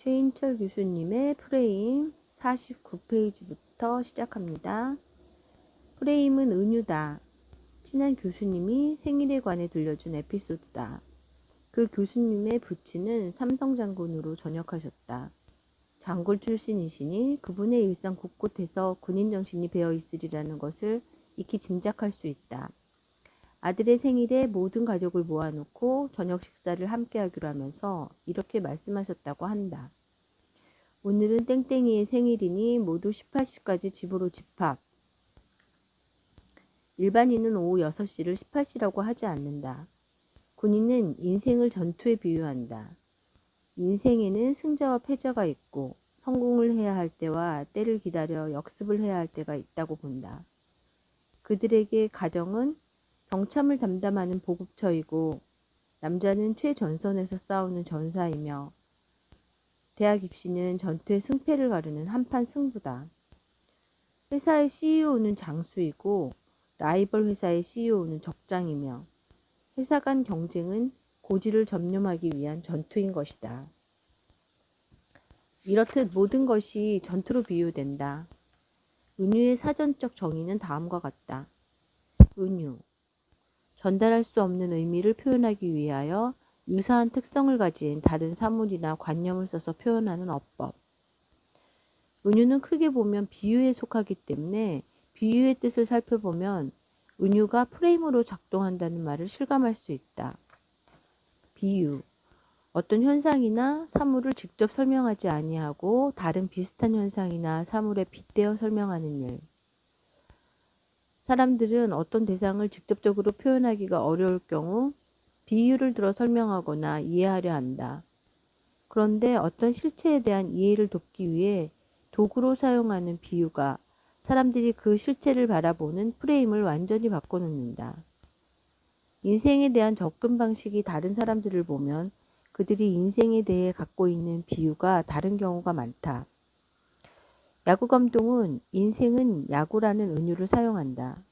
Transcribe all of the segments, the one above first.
최인철 교수님의 프레임 49페이지부터 시작합니다. 프레임은 은유다. 친한 교수님이 생일에 관해 들려준 에피소드다. 그 교수님의 부친은 삼성장군으로 전역하셨다. 장군 출신이시니 그분의 일상 곳곳에서 군인 정신이 배어 있으리라는 것을 익히 짐작할 수 있다. 아들의 생일에 모든 가족을 모아놓고 저녁 식사를 함께 하기로 하면서 이렇게 말씀하셨다고 한다. 오늘은 땡땡이의 생일이니 모두 18시까지 집으로 집합. 일반인은 오후 6시를 18시라고 하지 않는다. 군인은 인생을 전투에 비유한다. 인생에는 승자와 패자가 있고 성공을 해야 할 때와 때를 기다려 역습을 해야 할 때가 있다고 본다. 그들에게 가정은 병참을 담당하는 보급처이고 남자는 최전선에서 싸우는 전사이며 대학 입시는 전투의 승패를 가르는 한판 승부다. 회사의 CEO는 장수이고 라이벌 회사의 CEO는 적장이며 회사 간 경쟁은 고지를 점령하기 위한 전투인 것이다. 이렇듯 모든 것이 전투로 비유된다. 은유의 사전적 정의는 다음과 같다. 은유, 전달할 수 없는 의미를 표현하기 위하여 유사한 특성을 가진 다른 사물이나 관념을 써서 표현하는 어법. 은유는 크게 보면 비유에 속하기 때문에 비유의 뜻을 살펴보면 은유가 프레임으로 작동한다는 말을 실감할 수 있다. 비유, 어떤 현상이나 사물을 직접 설명하지 아니하고 다른 비슷한 현상이나 사물에 빗대어 설명하는 일. 사람들은 어떤 대상을 직접적으로 표현하기가 어려울 경우 비유를 들어 설명하거나 이해하려 한다. 그런데 어떤 실체에 대한 이해를 돕기 위해 도구로 사용하는 비유가 사람들이 그 실체를 바라보는 프레임을 완전히 바꿔놓는다. 인생에 대한 접근 방식이 다른 사람들을 보면 그들이 인생에 대해 갖고 있는 비유가 다른 경우가 많다. 야구 감독은 인생은 야구라는 은유를 사용한다.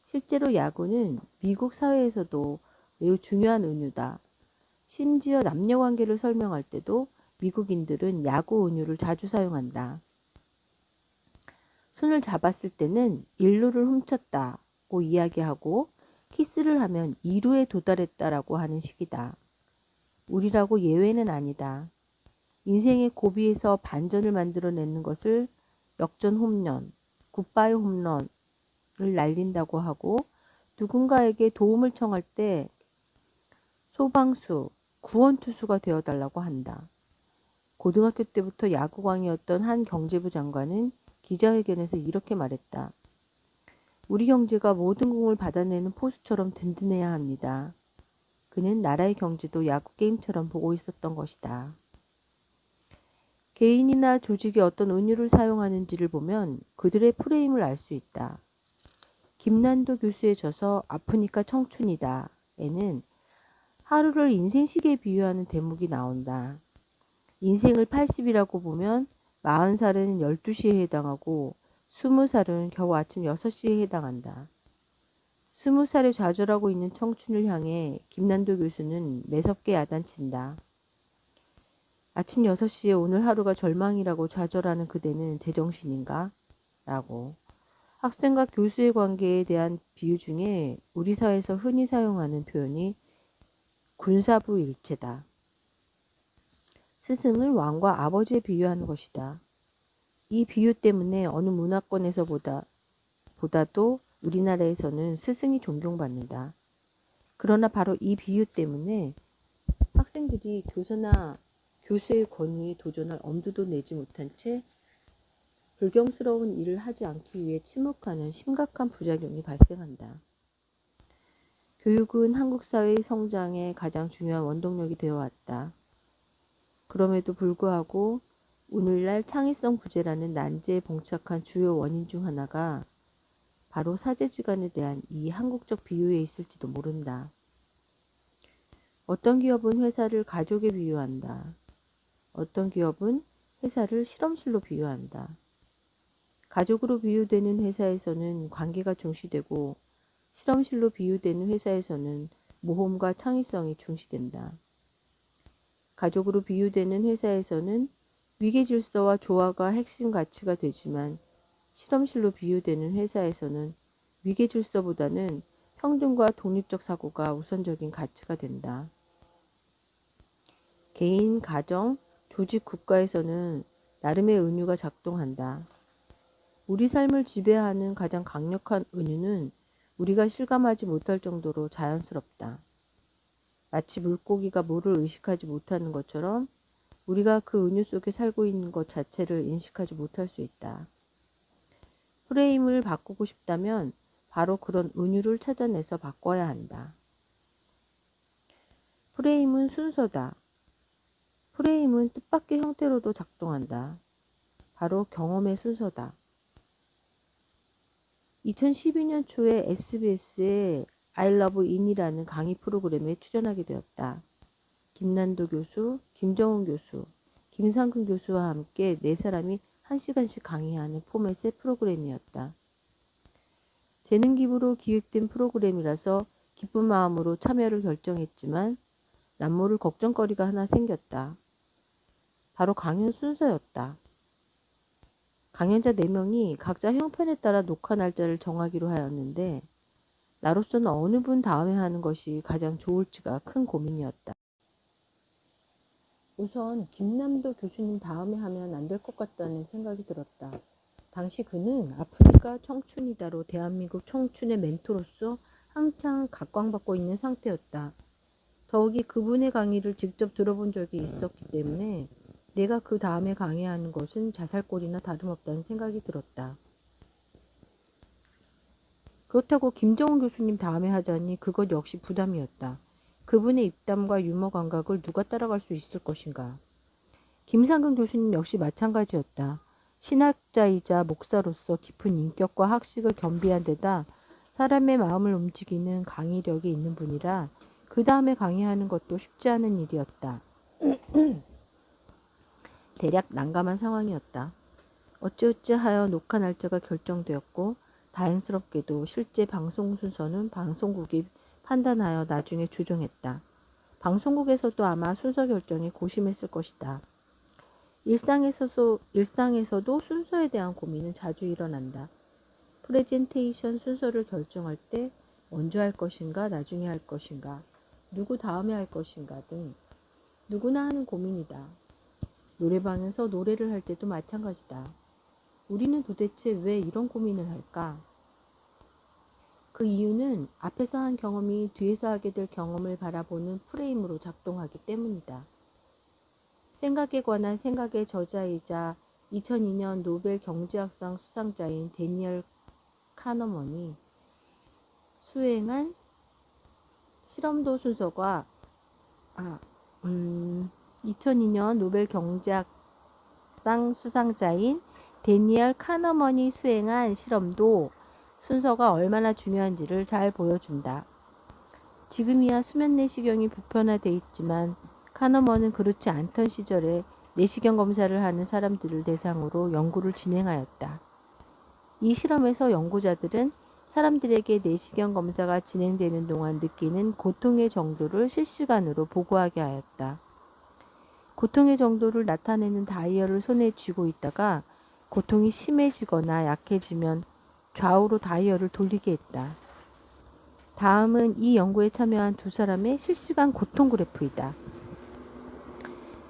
실제로 야구는 미국 사회에서도 매우 중요한 은유다. 심지어 남녀관계를 설명할 때도 미국인들은 야구 은유를 자주 사용한다. 손을 잡았을 때는 1루를 훔쳤다고 이야기하고 키스를 하면 2루에 도달했다라고 하는 식이다. 우리라고 예외는 아니다. 인생의 고비에서 반전을 만들어내는 것을 역전 홈런, 굿바이 홈런을 날린다고 하고 누군가에게 도움을 청할 때 소방수, 구원투수가 되어달라고 한다. 고등학교 때부터 야구광이었던 한 경제부 장관은 기자회견에서 이렇게 말했다. 우리 경제가 모든 공을 받아내는 포수처럼 든든해야 합니다. 그는 나라의 경제도 야구 게임처럼 보고 있었던 것이다. 개인이나 조직이 어떤 은유를 사용하는지를 보면 그들의 프레임을 알 수 있다. 김난도 교수의 저서 아프니까 청춘이다 에는 하루를 인생시계에 비유하는 대목이 나온다. 인생을 80이라고 보면 40살은 12시에 해당하고 20살은 겨우 아침 6시에 해당한다. 20살에 좌절하고 있는 청춘을 향해 김난도 교수는 매섭게 야단친다. 아침 6시에 오늘 하루가 절망이라고 좌절하는 그대는 제정신인가? 라고. 학생과 교수의 관계에 대한 비유 중에 우리 사회에서 흔히 사용하는 표현이 군사부 일체다. 스승을 왕과 아버지에 비유하는 것이다. 이 비유 때문에 어느 문화권에서 보다도 우리나라에서는 스승이 존경받는다. 그러나 바로 이 비유 때문에 학생들이 교사나 교수의 권위에 도전할 엄두도 내지 못한 채 불경스러운 일을 하지 않기 위해 침묵하는 심각한 부작용이 발생한다. 교육은 한국 사회의 성장에 가장 중요한 원동력이 되어 왔다. 그럼에도 불구하고 오늘날 창의성 부재라는 난제에 봉착한 주요 원인 중 하나가 바로 사제지간에 대한 이 한국적 비유에 있을지도 모른다. 어떤 기업은 회사를 가족에 비유한다. 어떤 기업은 회사를 실험실로 비유한다. 가족으로 비유되는 회사에서는 관계가 중시되고 실험실로 비유되는 회사에서는 모험과 창의성이 중시된다. 가족으로 비유되는 회사에서는 위계질서와 조화가 핵심 가치가 되지만 실험실로 비유되는 회사에서는 위계질서보다는 평등과 독립적 사고가 우선적인 가치가 된다. 개인, 가정, 조직, 국가에서는 나름의 은유가 작동한다. 우리 삶을 지배하는 가장 강력한 은유는 우리가 실감하지 못할 정도로 자연스럽다. 마치 물고기가 물을 의식하지 못하는 것처럼 우리가 그 은유 속에 살고 있는 것 자체를 인식하지 못할 수 있다. 프레임을 바꾸고 싶다면 바로 그런 은유를 찾아내서 바꿔야 한다. 프레임은 순서다. 프레임은 뜻밖의 형태로도 작동한다. 바로 경험의 순서다. 2012년 초에 SBS의 I Love In이라는 강의 프로그램에 출연하게 되었다. 김난도 교수, 김정은 교수, 김상근 교수와 함께 네 사람이 1시간씩 강의하는 포맷의 프로그램이었다. 재능 기부로 기획된 프로그램이라서 기쁜 마음으로 참여를 결정했지만 남모를 걱정거리가 하나 생겼다. 바로 강연 순서였다. 강연자 4명이 각자 형편에 따라 녹화 날짜를 정하기로 하였는데 나로서는 어느 분 다음에 하는 것이 가장 좋을지가 큰 고민이었다. 우선 김남도 교수님 다음에 하면 안 될 것 같다는 생각이 들었다. 당시 그는 아프리카 청춘이다로 대한민국 청춘의 멘토로서 한창 각광받고 있는 상태였다. 더욱이 그분의 강의를 직접 들어본 적이 있었기 때문에 내가 그 다음에 강의하는 것은 자살골이나 다름없다는 생각이 들었다. 그렇다고 김정은 교수님 다음에 하자니 그것 역시 부담이었다. 그분의 입담과 유머 감각을 누가 따라갈 수 있을 것인가. 김상근 교수님 역시 마찬가지였다. 신학자이자 목사로서 깊은 인격과 학식을 겸비한 데다 사람의 마음을 움직이는 강의력이 있는 분이라 그 다음에 강의하는 것도 쉽지 않은 일이었다. 대략 난감한 상황이었다. 어찌어찌 하여 녹화 날짜가 결정되었고 다행스럽게도 실제 방송 순서는 방송국이 판단하여 나중에 조정했다. 방송국에서도 아마 순서 결정에 고심했을 것이다. 일상에서도 순서에 대한 고민은 자주 일어난다. 프레젠테이션 순서를 결정할 때 먼저 할 것인가 나중에 할 것인가 누구 다음에 할 것인가 등 누구나 하는 고민이다. 노래방에서 노래를 할 때도 마찬가지다. 우리는 도대체 왜 이런 고민을 할까? 그 이유는 앞에서 한 경험이 뒤에서 하게 될 경험을 바라보는 프레임으로 작동하기 때문이다. 생각에 관한 생각의 저자이자 2002년 노벨 경제학상 수상자인 데니얼 카너먼이 수행한 실험도 순서가 2002년 노벨 경제학상 수상자인 데니얼 카너먼이 수행한 실험도 순서가 얼마나 중요한지를 잘 보여준다. 지금이야 수면 내시경이 보편화돼 있지만 카너먼은 그렇지 않던 시절에 내시경 검사를 하는 사람들을 대상으로 연구를 진행하였다. 이 실험에서 연구자들은 사람들에게 내시경 검사가 진행되는 동안 느끼는 고통의 정도를 실시간으로 보고하게 하였다. 고통의 정도를 나타내는 다이얼을 손에 쥐고 있다가 고통이 심해지거나 약해지면 좌우로 다이얼을 돌리게 했다. 다음은 이 연구에 참여한 두 사람의 실시간 고통 그래프이다.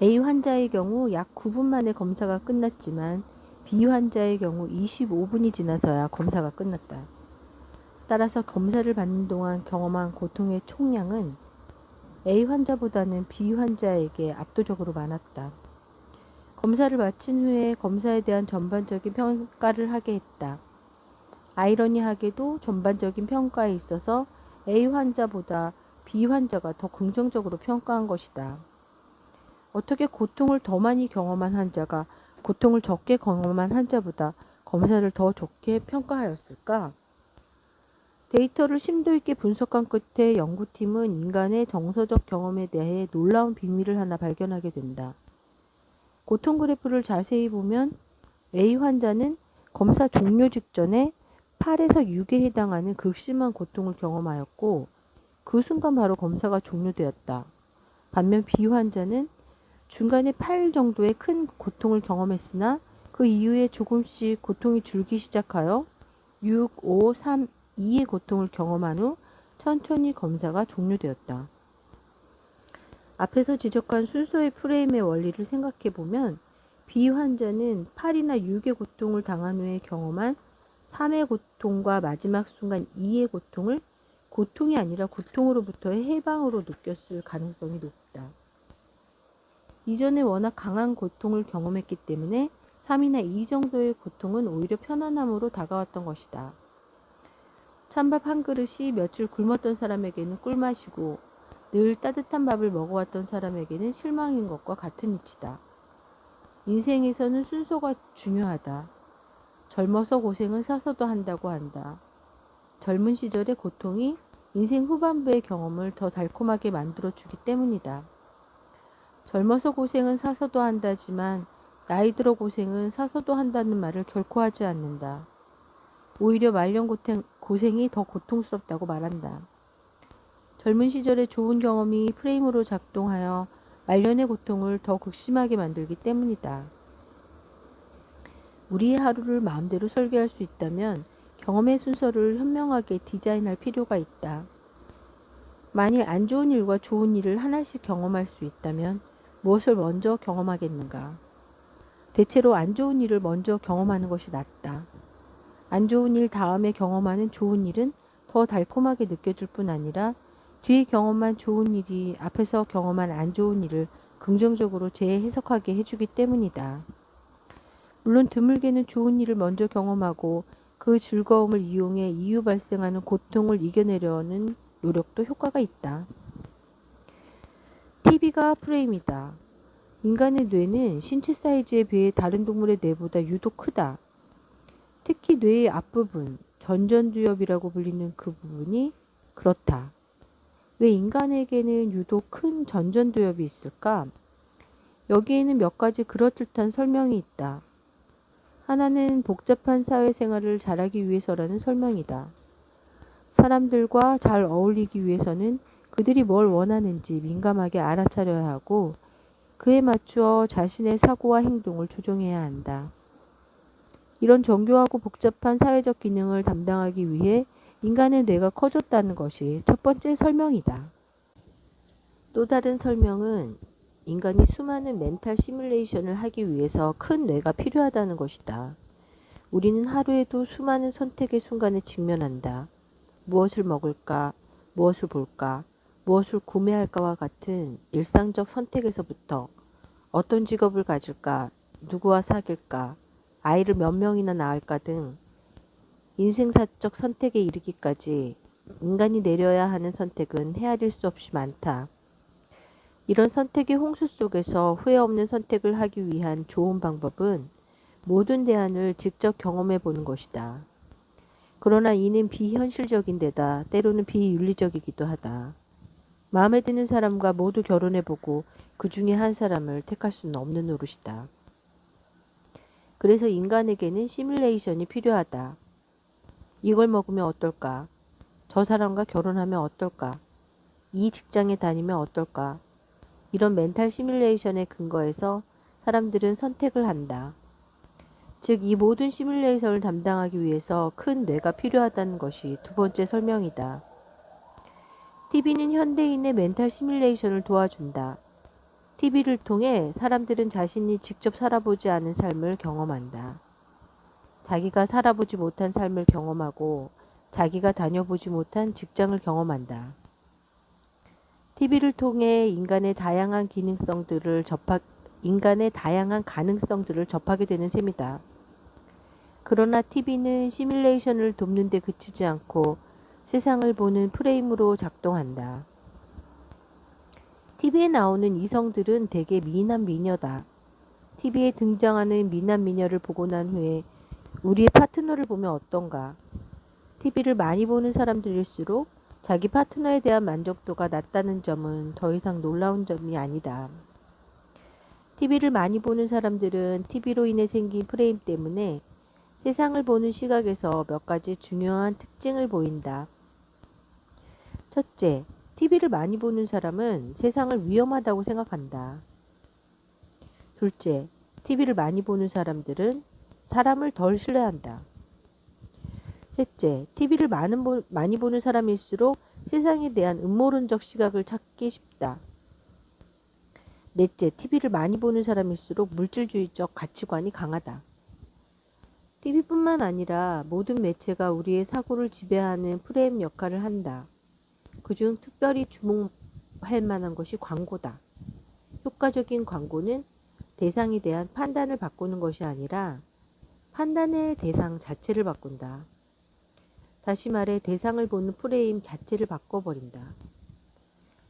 A 환자의 경우 약 9분 만에 검사가 끝났지만 B 환자의 경우 25분이 지나서야 검사가 끝났다. 따라서 검사를 받는 동안 경험한 고통의 총량은 A 환자보다는 B 환자에게 압도적으로 많았다. 검사를 마친 후에 검사에 대한 전반적인 평가를 하게 했다. 아이러니하게도 전반적인 평가에 있어서 A 환자보다 B 환자가 더 긍정적으로 평가한 것이다. 어떻게 고통을 더 많이 경험한 환자가 고통을 적게 경험한 환자보다 검사를 더 좋게 평가하였을까? 데이터를 심도 있게 분석한 끝에 연구팀은 인간의 정서적 경험에 대해 놀라운 비밀을 하나 발견하게 된다. 고통 그래프를 자세히 보면 A 환자는 검사 종료 직전에 8에서 6에 해당하는 극심한 고통을 경험하였고 그 순간 바로 검사가 종료되었다. 반면 B 환자는 중간에 8일 정도의 큰 고통을 경험했으나 그 이후에 조금씩 고통이 줄기 시작하여 6, 5, 3, 2의 고통을 경험한 후 천천히 검사가 종료되었다. 앞에서 지적한 순서의 프레임의 원리를 생각해보면 비환자는 8이나 6의 고통을 당한 후에 경험한 3의 고통과 마지막 순간 2의 고통을 고통이 아니라 고통으로부터의 해방으로 느꼈을 가능성이 높다. 이전에 워낙 강한 고통을 경험했기 때문에 3이나 2 정도의 고통은 오히려 편안함으로 다가왔던 것이다. 찬밥 한 그릇이 며칠 굶었던 사람에게는 꿀맛이고 늘 따뜻한 밥을 먹어왔던 사람에게는 실망인 것과 같은 이치다. 인생에서는 순서가 중요하다. 젊어서 고생은 사서도 한다고 한다. 젊은 시절의 고통이 인생 후반부의 경험을 더 달콤하게 만들어주기 때문이다. 젊어서 고생은 사서도 한다지만 나이 들어 고생은 사서도 한다는 말을 결코 하지 않는다. 오히려 말년 고생이 더 고통스럽다고 말한다. 젊은 시절의 좋은 경험이 프레임으로 작동하여 말년의 고통을 더 극심하게 만들기 때문이다. 우리의 하루를 마음대로 설계할 수 있다면 경험의 순서를 현명하게 디자인할 필요가 있다. 만일 안 좋은 일과 좋은 일을 하나씩 경험할 수 있다면 무엇을 먼저 경험하겠는가? 대체로 안 좋은 일을 먼저 경험하는 것이 낫다. 안 좋은 일 다음에 경험하는 좋은 일은 더 달콤하게 느껴질 뿐 아니라 뒤에 경험한 좋은 일이 앞에서 경험한 안 좋은 일을 긍정적으로 재해석하게 해주기 때문이다. 물론 드물게는 좋은 일을 먼저 경험하고 그 즐거움을 이용해 이후 발생하는 고통을 이겨내려는 노력도 효과가 있다. TV가 프레임이다. 인간의 뇌는 신체 사이즈에 비해 다른 동물의 뇌보다 유독 크다. 특히 뇌의 앞부분, 전전두엽이라고 불리는 그 부분이 그렇다. 왜 인간에게는 유독 큰 전전두엽이 있을까? 여기에는 몇 가지 그럴듯한 설명이 있다. 하나는 복잡한 사회생활을 잘하기 위해서라는 설명이다. 사람들과 잘 어울리기 위해서는 그들이 뭘 원하는지 민감하게 알아차려야 하고 그에 맞추어 자신의 사고와 행동을 조정해야 한다. 이런 정교하고 복잡한 사회적 기능을 담당하기 위해 인간의 뇌가 커졌다는 것이 첫 번째 설명이다. 또 다른 설명은 인간이 수많은 멘탈 시뮬레이션을 하기 위해서 큰 뇌가 필요하다는 것이다. 우리는 하루에도 수많은 선택의 순간에 직면한다. 무엇을 먹을까, 무엇을 볼까, 무엇을 구매할까와 같은 일상적 선택에서부터 어떤 직업을 가질까, 누구와 사귈까, 아이를 몇 명이나 낳을까 등 인생사적 선택에 이르기까지 인간이 내려야 하는 선택은 헤아릴 수 없이 많다. 이런 선택의 홍수 속에서 후회 없는 선택을 하기 위한 좋은 방법은 모든 대안을 직접 경험해 보는 것이다. 그러나 이는 비현실적인 데다 때로는 비윤리적이기도 하다. 마음에 드는 사람과 모두 결혼해 보고 그 중에 한 사람을 택할 수는 없는 노릇이다. 그래서 인간에게는 시뮬레이션이 필요하다. 이걸 먹으면 어떨까? 저 사람과 결혼하면 어떨까? 이 직장에 다니면 어떨까? 이런 멘탈 시뮬레이션에 근거해서 사람들은 선택을 한다. 즉, 이 모든 시뮬레이션을 담당하기 위해서 큰 뇌가 필요하다는 것이 두 번째 설명이다. TV는 현대인의 멘탈 시뮬레이션을 도와준다. TV를 통해 사람들은 자신이 직접 살아보지 않은 삶을 경험한다. 자기가 살아보지 못한 삶을 경험하고 자기가 다녀보지 못한 직장을 경험한다. TV를 통해 인간의 다양한 가능성들을 접하게 되는 셈이다. 그러나 TV는 시뮬레이션을 돕는 데 그치지 않고 세상을 보는 프레임으로 작동한다. TV에 나오는 이성들은 대개 미남 미녀다. TV에 등장하는 미남 미녀를 보고 난 후에 우리의 파트너를 보면 어떤가? TV를 많이 보는 사람들일수록 자기 파트너에 대한 만족도가 낮다는 점은 더 이상 놀라운 점이 아니다. TV를 많이 보는 사람들은 TV로 인해 생긴 프레임 때문에 세상을 보는 시각에서 몇 가지 중요한 특징을 보인다. 첫째, TV를 많이 보는 사람은 세상을 위험하다고 생각한다. 둘째, TV를 많이 보는 사람들은 사람을 덜 신뢰한다. 셋째, TV를 많이 보는 사람일수록 세상에 대한 음모론적 시각을 찾기 쉽다. 넷째, TV를 많이 보는 사람일수록 물질주의적 가치관이 강하다. TV뿐만 아니라 모든 매체가 우리의 사고를 지배하는 프레임 역할을 한다. 그중 특별히 주목할 만한 것이 광고다. 효과적인 광고는 대상에 대한 판단을 바꾸는 것이 아니라 판단의 대상 자체를 바꾼다. 다시 말해 대상을 보는 프레임 자체를 바꿔버린다.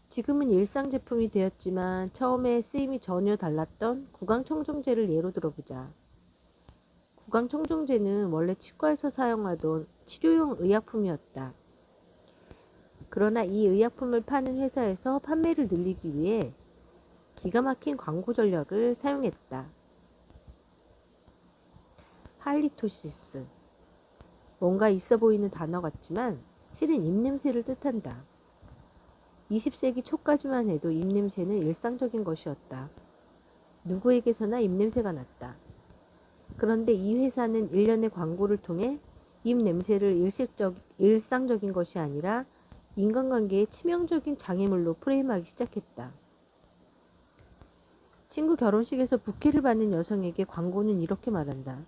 지금은 일상 제품이 되었지만 처음에 쓰임이 전혀 달랐던 구강청정제를 예로 들어보자. 구강청정제는 원래 치과에서 사용하던 치료용 의약품이었다. 그러나 이 의약품을 파는 회사에서 판매를 늘리기 위해 기가 막힌 광고 전략을 사용했다. 할리토시스. 뭔가 있어 보이는 단어 같지만 실은 입냄새를 뜻한다. 20세기 초까지만 해도 입냄새는 일상적인 것이었다. 누구에게서나 입냄새가 났다. 그런데 이 회사는 일련의 광고를 통해 입냄새를 일상적인 것이 아니라 인간관계의 치명적인 장애물로 프레임하기 시작했다. 친구 결혼식에서 부케를 받는 여성에게 광고는 이렇게 말한다.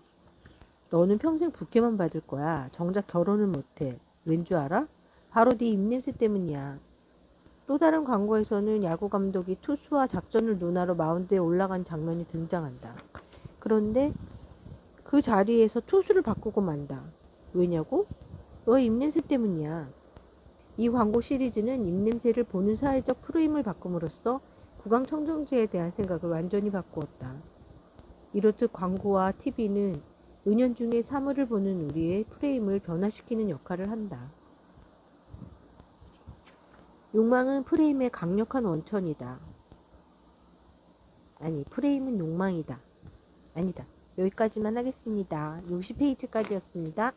너는 평생 부케만 받을 거야. 정작 결혼은 못해. 왠 줄 알아? 바로 네 입냄새 때문이야. 또 다른 광고에서는 야구 감독이 투수와 작전을 논하러 마운드에 올라간 장면이 등장한다. 그런데 그 자리에서 투수를 바꾸고 만다. 왜냐고? 너의 입냄새 때문이야. 이 광고 시리즈는 입냄새를 보는 사회적 프레임을 바꿈으로써 구강청정제에 대한 생각을 완전히 바꾸었다. 이렇듯 광고와 TV는 은연중에 사물을 보는 우리의 프레임을 변화시키는 역할을 한다. 욕망은 프레임의 강력한 원천이다. 아니, 프레임은 욕망이다. 아니다. 여기까지만 하겠습니다. 60페이지까지였습니다.